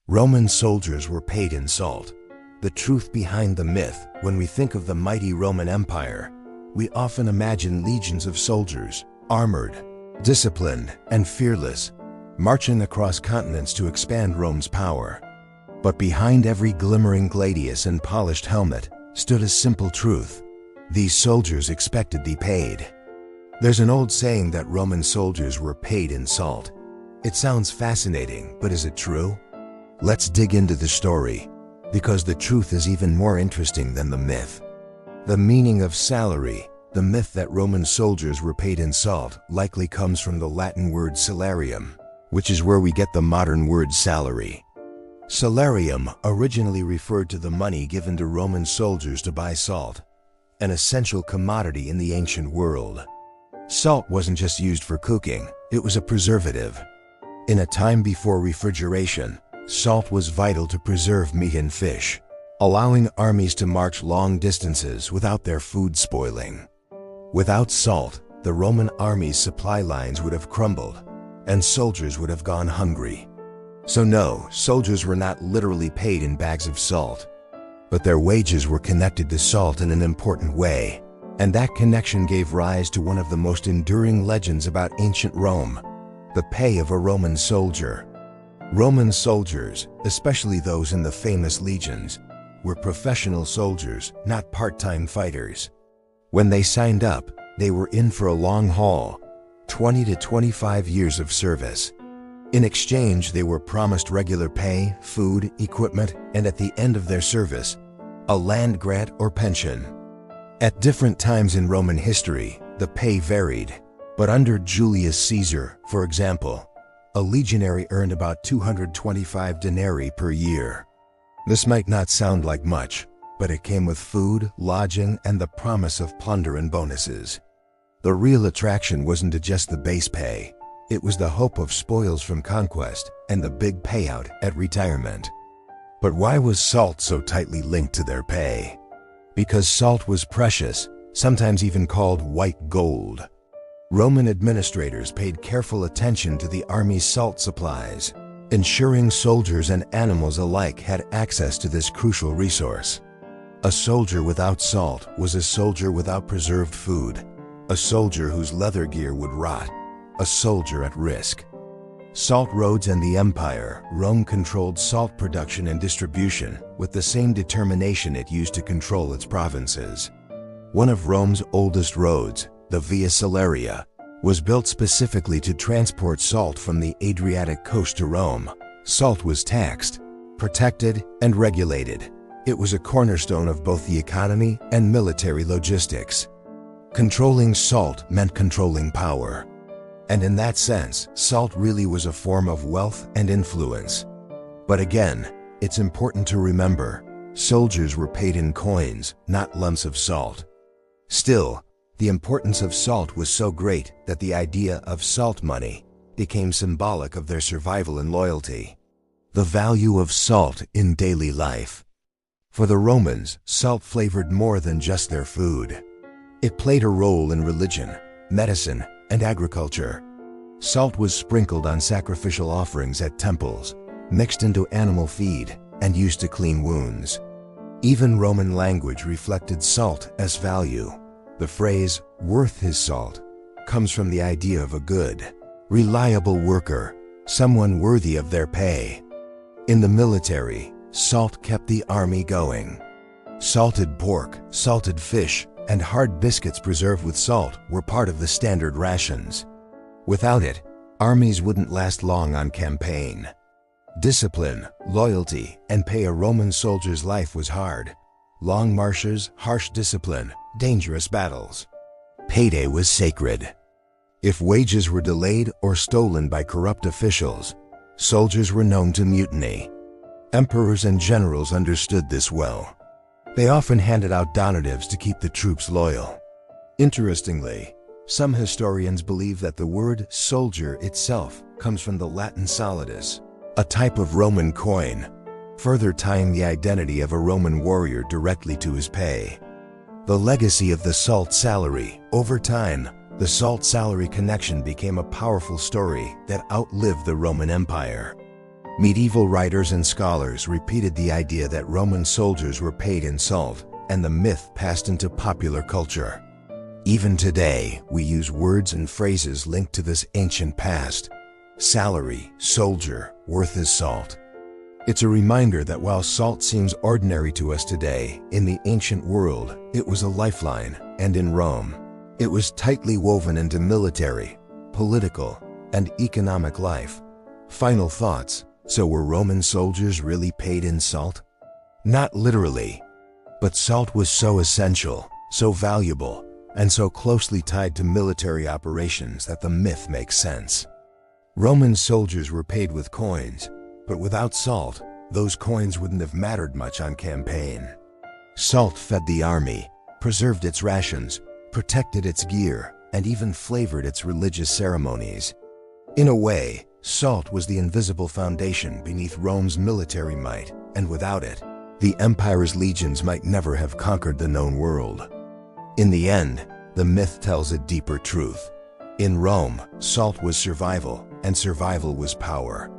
Roman soldiers were paid in salt. The truth behind the myth: when we think of the mighty Roman Empire, we often imagine legions of soldiers, armored, disciplined, and fearless, marching across continents to expand Rome's power. But behind every glimmering gladius and polished helmet stood a simple truth: these soldiers expected to be paid. There's an old saying that Roman soldiers were paid in salt. It sounds fascinating, but is it true? Let's dig into the story, because the truth is even more interesting than the myth. The meaning of salary. The myth that Roman soldiers were paid in salt likely comes from the Latin word salarium, which is where we get the modern word salary. Salarium originally referred to the money given to Roman soldiers to buy salt, an essential commodity in the ancient world. Salt wasn't just used for cooking, it was a preservative. In a time before refrigeration, salt was vital to preserve meat and fish, allowing armies to march long distances without their food spoiling. Without salt, the Roman army's supply lines would have crumbled, and soldiers would have gone hungry. So no, soldiers were not literally paid in bags of salt, but their wages were connected to salt in an important way, and that connection gave rise to one of the most enduring legends about ancient Rome: the pay of a Roman soldier. Roman soldiers, especially those in the famous legions, were professional soldiers, not part-time fighters. When they signed up, they were in for a long haul, 20 to 25 years of service. In exchange, they were promised regular pay, food, equipment, and at the end of their service, a land grant or pension. At different times in Roman history, the pay varied, but under Julius Caesar, for example, a legionary earned about 225 denarii per year. This might not sound like much, but it came with food, lodging, and the promise of plunder and bonuses. The real attraction wasn't just the base pay, it was the hope of spoils from conquest and the big payout at retirement. But why was salt so tightly linked to their pay? Because salt was precious, sometimes even called white gold. Roman administrators paid careful attention to the army's salt supplies, ensuring soldiers and animals alike had access to this crucial resource. A soldier without salt was a soldier without preserved food, a soldier whose leather gear would rot, a soldier at risk. Salt roads and the empire, Rome controlled salt production and distribution with the same determination it used to control its provinces. One of Rome's oldest roads, the Via Salaria, was built specifically to transport salt from the Adriatic coast to Rome. Salt was taxed, protected, and regulated. It was a cornerstone of both the economy and military logistics. Controlling salt meant controlling power. And in that sense, salt really was a form of wealth and influence. But again, it's important to remember, soldiers were paid in coins, not lumps of salt. Still, the importance of salt was so great that the idea of salt money became symbolic of their survival and loyalty. The value of salt in daily life. For the Romans, salt flavored more than just their food. It played a role in religion, medicine, and agriculture. Salt was sprinkled on sacrificial offerings at temples, mixed into animal feed, and used to clean wounds. Even Roman language reflected salt as value. The phrase, "worth his salt," comes from the idea of a good, reliable worker, someone worthy of their pay. In the military, salt kept the army going. Salted pork, salted fish, and hard biscuits preserved with salt were part of the standard rations. Without it, armies wouldn't last long on campaign. Discipline, loyalty, and pay a Roman soldier's life was hard. Long marches, harsh discipline, dangerous battles. Payday was sacred. If wages were delayed or stolen by corrupt officials, soldiers were known to mutiny. Emperors and generals understood this well. They often handed out donatives to keep the troops loyal. Interestingly, some historians believe that the word soldier itself comes from the Latin solidus, a type of Roman coin, further tying the identity of a Roman warrior directly to his pay. The legacy of the salt salary. Over time, the salt salary connection became a powerful story that outlived the Roman Empire. Medieval writers and scholars repeated the idea that Roman soldiers were paid in salt, and the myth passed into popular culture. Even today, we use words and phrases linked to this ancient past. Salary, soldier, worth is salt. It's a reminder that while salt seems ordinary to us today, in the ancient world, it was a lifeline, and in Rome, it was tightly woven into military, political, and economic life. Final thoughts. So were Roman soldiers really paid in salt? Not literally, but salt was so essential, so valuable, and so closely tied to military operations that the myth makes sense. Roman soldiers were paid with coins, but without salt, those coins wouldn't have mattered much on campaign. Salt fed the army, preserved its rations, protected its gear, and even flavored its religious ceremonies. In a way, salt was the invisible foundation beneath Rome's military might, and without it, the empire's legions might never have conquered the known world. In the end, the myth tells a deeper truth. In Rome, salt was survival, and survival was power.